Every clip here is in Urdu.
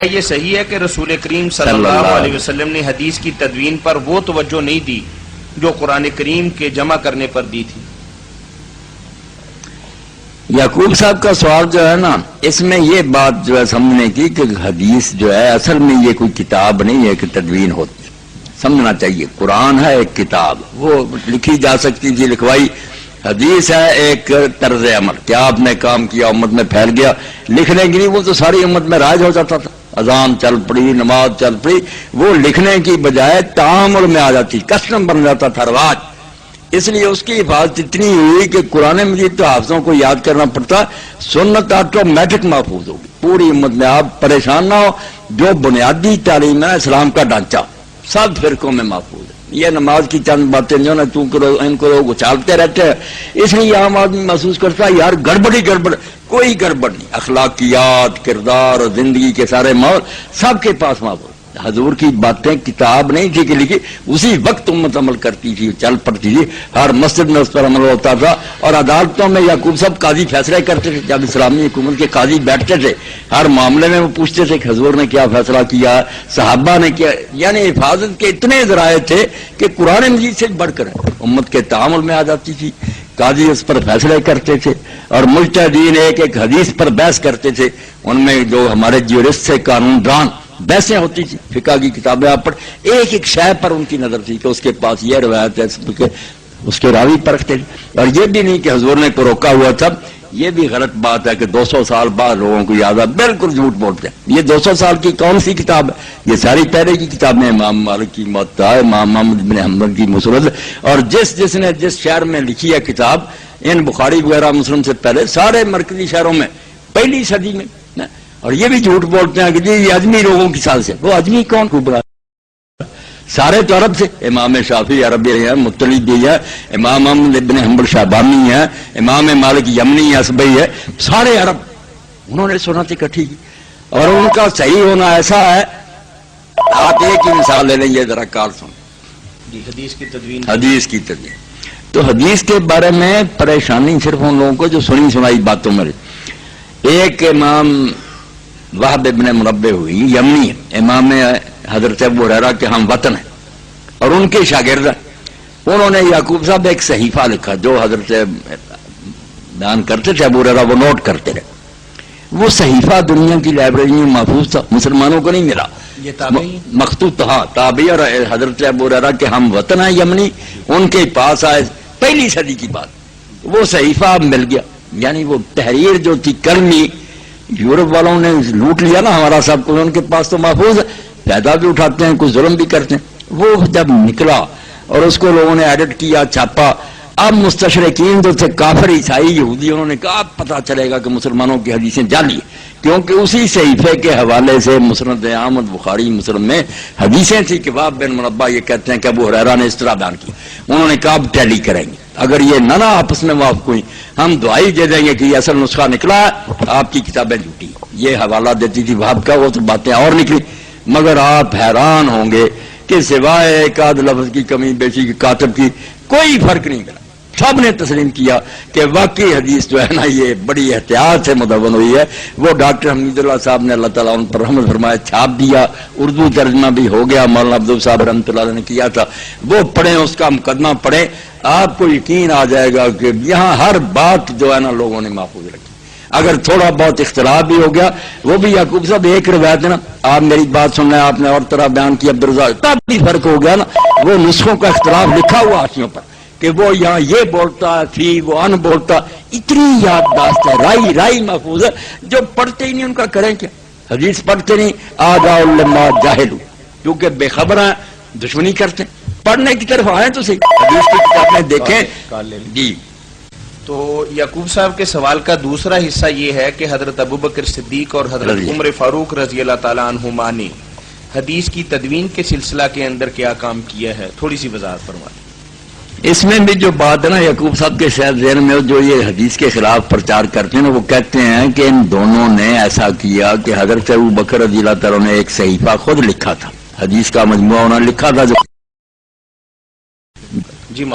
یہ صحیح ہے کہ رسول کریم صلی اللہ علیہ وسلم نے حدیث کی تدوین پر وہ توجہ نہیں دی جو قرآن کریم کے جمع کرنے پر دی تھی؟ یعقوب صاحب کا سوال جو ہے نا، اس میں یہ بات جو ہے سمجھنے کی کہ حدیث جو ہے اصل میں یہ کوئی کتاب نہیں ہے کہ تدوین ہوتی، سمجھنا چاہیے۔ قرآن ہے ایک کتاب، وہ لکھی جا سکتی تھی، لکھوائی۔ حدیث ہے ایک طرز عمل، کیا آپ نے کام کیا امت میں پھیل گیا، لکھنے کی نہیں، وہ تو ساری امت میں رائج ہو جاتا تھا۔ اذان چل پڑی، نماز چل پڑی، وہ لکھنے کی بجائے تعامل میں آ جاتی، کسٹم بن جاتا تھا، رواج۔ اس لیے اس کی حفاظت اتنی ہوئی کہ قرآن مجید تو حافظوں کو یاد کرنا پڑتا، سنت آٹومیٹک محفوظ ہوگی پوری امت میں۔ آپ پریشان نہ ہو، جو بنیادی تعلیم ہے اسلام کا ڈھانچہ سب فرقوں میں محفوظ ہے۔ یہ نماز کی چند باتیں جو نا تو کرو ان کو لوگ اچھالتے رہتے ہیں، اس لیے عام آدمی محسوس کرتا ہے یار گڑبڑی گڑبڑ، کوئی گڑبڑ نہیں۔ اخلاقیات، کردار اور زندگی کے سارے ماحول سب کے پاس محفوظ۔ حضور کی باتیں کتاب نہیں تھی کہ لکھی، اسی وقت امت عمل کرتی تھی، چل پڑتی تھی، ہر مسجد میں اس پر عمل ہوتا تھا۔ اور عدالتوں میں یعقوب صاحب قاضی فیصلے کرتے تھے، جب اسلامی حکومت کے قاضی بیٹھتے تھے ہر معاملے میں وہ پوچھتے تھے کہ حضور نے کیا فیصلہ کیا، صحابہ نے کیا، یعنی حفاظت کے اتنے ذرائع تھے کہ قرآن مجید سے بڑھ کر امت کے تعامل میں آ جاتی تھی۔ قاضی اس پر فیصلے کرتے تھے اور مجتہدین ایک ایک حدیث پر بحث کرتے تھے۔ ان میں جو ہمارے جیورسٹ سے قانون دان بحثیں ہوتی تھی، فقہ کی کتابیں آپ پڑھ، ایک ایک شے پر ان کی نظر تھی کہ اس کے پاس یہ روایت ہے، اس کے راوی پرکھتے تھے۔ اور یہ بھی نہیں کہ حضور نے کو روکا ہوا تھا، یہ بھی غلط بات ہے کہ 200 سال بعد لوگوں کو یاد ہے، بالکل جھوٹ بولتے ہیں۔ یہ 200 سال کی کون سی کتاب ہے؟ یہ ساری پہلے کی کتابیں، امام مالک کی موطا، امام محمد بن حنبل کی مسند، اور جس نے جس شہر میں لکھی ہے کتاب، ان بخاری وغیرہ مسلم سے پہلے سارے مرکزی شہروں میں پہلی صدی میں۔ اور یہ بھی جھوٹ بولتے ہیں کہ جی یہ اجمی لوگوں کی سال سے، وہ اجمی کون کو بلا، سارے تو عرب سے۔ امام شافعی عربی ہیں، مطلب بھی ہے، امام محمد بن حنبل شیبانی ہے، امام مالک یمنی اسبئی ہے، سارے عرب، انہوں نے سنت اکٹھی کی اور ان کا صحیح ہونا ایسا ہے۔ آپ ایک ہی مثال لے لیں، یہ ذرا کال سن جی، حدیث کی تدوین۔ حدیث کی تدوین تو حدیث کے بارے میں پریشانی صرف ان لوگوں کو جو سنی سنائی باتوں میں۔ ایک امام وہب ابن منبہ ہوئی، یمنی، امام حضرت ابو ہریرہ کے ہم وطن ہیں اور ان کے شاگرد ہیں۔ انہوں نے یعقوب صاحب ایک صحیفہ لکھا جو حضرت بیان کرتے تھے ابو ہریرہ، وہ نوٹ کرتے رہے۔ وہ صحیفہ دنیا کی لائبریری میں محفوظ تھا، مسلمانوں کو نہیں ملا، یہ تابعی مخطوط، ہاں تابعی، اور حضرت ابو ہریرہ کے ہم وطن ہیں یمنی، ان کے پاس آئے، پہلی صدی کی بات۔ وہ صحیفہ مل گیا، یعنی وہ تحریر جو تھی کرنی، یورپ والوں نے لوٹ لیا نا ہمارا سب کچھ، ان کے پاس تو محفوظ ہے، فائدہ بھی اٹھاتے ہیں، کچھ ظلم بھی کرتے ہیں۔ وہ جب نکلا اور اس کو لوگوں نے ایڈٹ کیا، چھاپا، اب مستشرقین جو تھے کافر عیسائی یہودی، انہوں نے کہا اب پتہ چلے گا کہ مسلمانوں کی حدیثیں جعلی ہیں، کیونکہ اسی صحیفے کے حوالے سے مسند احمد، بخاری، مسلم میں حدیثیں تھیں کہ وہب بن منبہ یہ کہتے ہیں کہ ابو ہریرہ نے اس طرح بیان کیا۔ انہوں نے کہا اب ٹیلی کریں گے، اگر یہ نہ آپس میں موافق ہوئی ہم دعائی دے دیں گے کہ یہ اصل نسخہ نکلا ہے، آپ کی کتابیں جھوٹی۔ یہ حوالہ دیتی تھی وہب کا، وہ تو باتیں اور نکلی، مگر آپ حیران ہوں گے کہ سوائے ایک آدھ لفظ کی کمی بیشی کی کاتب کی کوئی فرق نہیں ملا۔ سب نے تسلیم کیا کہ واقعی حدیث جو ہے نا یہ بڑی احتیاط سے مدون ہوئی ہے۔ وہ ڈاکٹر حمید اللہ صاحب نے اللہ تعالیٰ ان پر رحمت فرمائے چھاپ دیا، اردو ترجمہ بھی ہو گیا، مولانا عبدال صاحب رحمۃ اللہ نے کیا تھا، وہ پڑھیں، اس کا مقدمہ پڑھیں، آپ کو یقین آ جائے گا کہ یہاں ہر بات جو ہے نا لوگوں نے محفوظ رکھی۔ اگر تھوڑا بہت اختلاف بھی ہو گیا، وہ بھی یعقوب صاحب ایک روایت ہے نا، آپ میری بات سن رہے ہیں، آپ نے اور طرح بیان کیا عبدالرزاق، تب بھی فرق ہو گیا نا، وہ نسخوں کا اختلاف لکھا ہوا ہاتھیوں پر کہ وہ یہاں یہ بولتا تھی، وہ ان بولتا، اتنی یادداشت ہے، رائی محفوظ ہے۔ جو پڑھتے ہی نہیں ان کا کریں کیا؟ حدیث پڑھتے نہیں، آدھا علماء جاہل، کیونکہ بے خبر ہیں، دشمنی کرتے ہیں۔ پڑھنے کی طرف آئیں تو صحیح، حدیث کی کتابیں دیکھیں جی۔ تو یعقوب صاحب کے سوال کا دوسرا حصہ یہ ہے کہ حضرت ابوبکر صدیق اور حضرت عمر فاروق رضی اللہ تعالیٰ عنہما نے حدیث کی تدوین کے سلسلہ کے اندر کیا کام کیا ہے، تھوڑی سی وضاحت فرمائیں۔ اس میں بھی جو بات ہے نا یعقوب صاحب کے شاید ذہن میں جو یہ حدیث کے خلاف پرچار کرتے ہیں نا، وہ کہتے ہیں کہ ان دونوں نے ایسا کیا کہ حضرت ابوبکر رضی اللہ تعالیٰ نے ایک صحیفہ خود لکھا تھا، حدیث کا مجموعہ انہوں نے لکھا تھا۔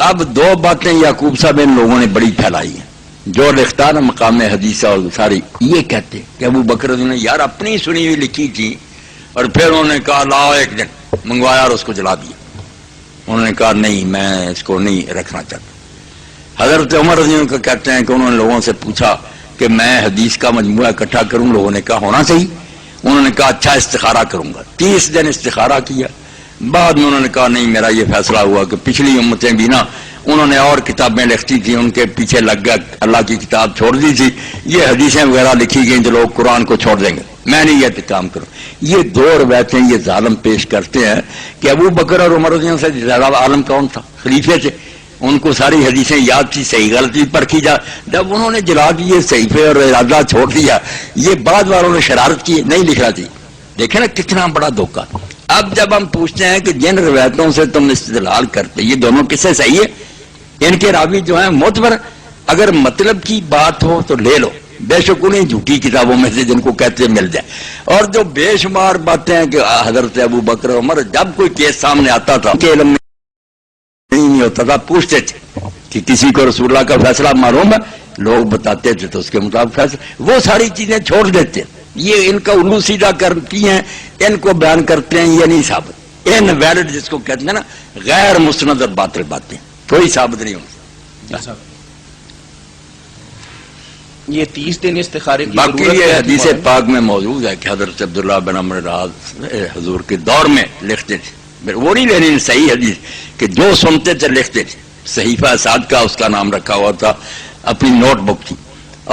اب دو باتیں یعقوب صاحب ان لوگوں نے بڑی پھیلائی ہیں، جو لکھتا ہے نا مقام حدیث اور ساری، یہ کہتے کہ ابوبکر رضی اللہ نے یار اپنی سنی ہوئی لکھی تھی، اور پھر انہوں نے کہا لاؤ ایک دن منگوایا اور اس کو جلا دیا. انہوں نے کہا نہیں میں اس کو نہیں رکھنا چاہتا. حضرت عمر رضی اللہ عنہ کہتے ہیں کہ انہوں نے لوگوں سے پوچھا کہ میں حدیث کا مجموعہ اکٹھا کروں. لوگوں نے کہا ہونا چاہیے. انہوں نے کہا اچھا استخارہ کروں گا. 30 دن استخارہ کیا. بعد میں انہوں نے کہا نہیں میرا یہ فیصلہ ہوا کہ پچھلی امتیں بھی نا انہوں نے اور کتابیں لکھتی تھیں ان کے پیچھے لگ گیا اللہ کی کتاب چھوڑ دی تھی. یہ حدیثیں وغیرہ لکھی گئیں جو لوگ قرآن کو چھوڑ دیں گے. میں نہیں یہ کام کروں. یہ دو روایتیں یہ ظالم پیش کرتے ہیں کہ ابو بکر اور عمر رضی اللہ عنہ سے زیادہ عالم کون تھا؟ خلیفے تھے. ان کو ساری حدیثیں یاد تھی. صحیح غلطی پرکھی جا. جب انہوں نے جلا دیے صحیفے اور ارادہ چھوڑ دیا یہ بعد والوں نے شرارت کی نہیں لکھنا تھی. دیکھیں نا کتنا بڑا دھوکہ. اب جب ہم پوچھتے ہیں کہ جن روایتوں سے تم استدلال کرتے یہ دونوں قصے صحیح ہے ان کے راوی جو ہیں معتبر اگر مطلب کی بات ہو تو لے لو. بے شک انہیں جھوٹی کتابوں میں سے جن کو کہتے مل جائے. اور جو بے شمار باتیں ہیں کہ حضرت ابو بکر عمر جب کوئی کیس سامنے آتا تھا کہ علم نہیں ہوتا تھا پوچھتے تھے کہ کسی کو رسول اللہ کا فیصلہ معلوم ہے لوگ بتاتے تھے تو اس کے مطابق فیصلہ وہ ساری چیزیں چھوڑ دیتے. یہ ان کا الو سیدھا کرتی ہیں ان کو بیان کرتے ہیں. یہ نہیں ثابت ان ویلڈ جس کو کہتے ہیں نا غیر مستند اور باطل باتیں کوئی ثابت نہیں ہوتی. یہ 30 دن استخارے کی باقی ضرورت یہ ہے حدیث پاک میں موجود ہے کہ حضرت عبداللہ بن عمرو العاص حضور کے دور میں لکھتے تھے. وہ نہیں لینی صحیح حدیث کہ جو سنتے تھے لکھتے تھے. صحیفہ سعد کا اس کا نام رکھا ہوا تھا اپنی نوٹ بک تھی.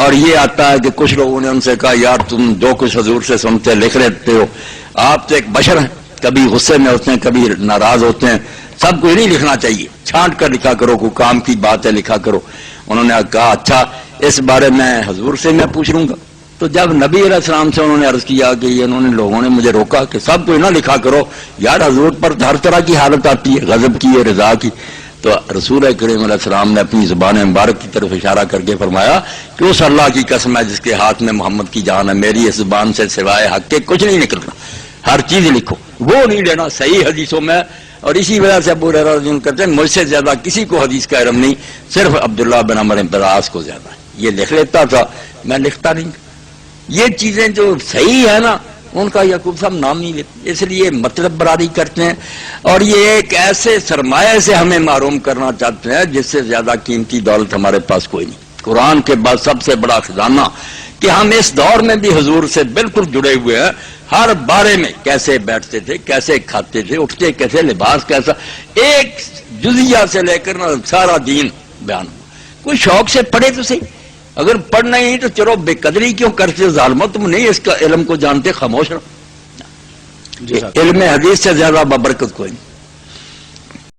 اور یہ آتا ہے کہ کچھ لوگوں نے ان سے کہا یار تم جو کچھ حضور سے سنتے لکھ لیتے ہو آپ تو ایک بشر ہیں کبھی غصے میں ہوتے ہیں کبھی ناراض ہوتے ہیں سب کچھ نہیں لکھنا چاہیے چھانٹ کر لکھا کرو کوئی کام کی بات ہے لکھا کرو. انہوں نے کہا اچھا اس بارے میں حضور سے میں پوچھ لوں گا. تو جب نبی علیہ السلام سے انہوں نے عرض کیا کہ یہ انہوں نے لوگوں نے مجھے روکا کہ سب کچھ نہ لکھا کرو یار حضور پر ہر طرح کی حالت آتی ہے غضب کی ہے رضا کی. تو رسول کریم علیہ السلام نے اپنی زبان مبارک کی طرف اشارہ کر کے فرمایا کہ اس اللہ کی قسم ہے جس کے ہاتھ میں محمد کی جان ہے میری اس زبان سے سوائے حق کے کچھ نہیں نکلنا ہر چیز لکھو. وہ نہیں لینا صحیح حدیثوں میں. اور اسی وجہ سے ابو ہریرہ رضی اللہ عنہ کہتے ہیں مجھ سے زیادہ کسی کو حدیث کا علم نہیں صرف عبداللہ بن عمرو بن العاص کو زیادہ ہے. یہ لکھ لیتا تھا میں لکھتا نہیں. یہ چیزیں جو صحیح ہے نا ان کا یعقوب صاحب نام نہیں لیتے اس لیے مطلب براری کرتے ہیں. اور یہ ایک ایسے سرمایہ سے ہمیں محروم کرنا چاہتے ہیں جس سے زیادہ قیمتی دولت ہمارے پاس کوئی نہیں. قرآن کے بعد سب سے بڑا خزانہ کہ ہم اس دور میں بھی حضور سے بالکل جڑے ہوئے ہیں. ہر بارے میں کیسے بیٹھتے تھے کیسے کھاتے تھے اٹھتے کیسے لباس کیسا ایک جزیہ سے لے کر سارا دین بیان ہوا. کوئی شوق سے پڑھے تو صحیح اگر پڑھنا ہی تو چلو بے قدری کیوں کرتے ظالمو تم نہیں اس کا علم کو جانتے خاموش رہو. علم حدیث سے زیادہ بابرکت کوئی نہیں.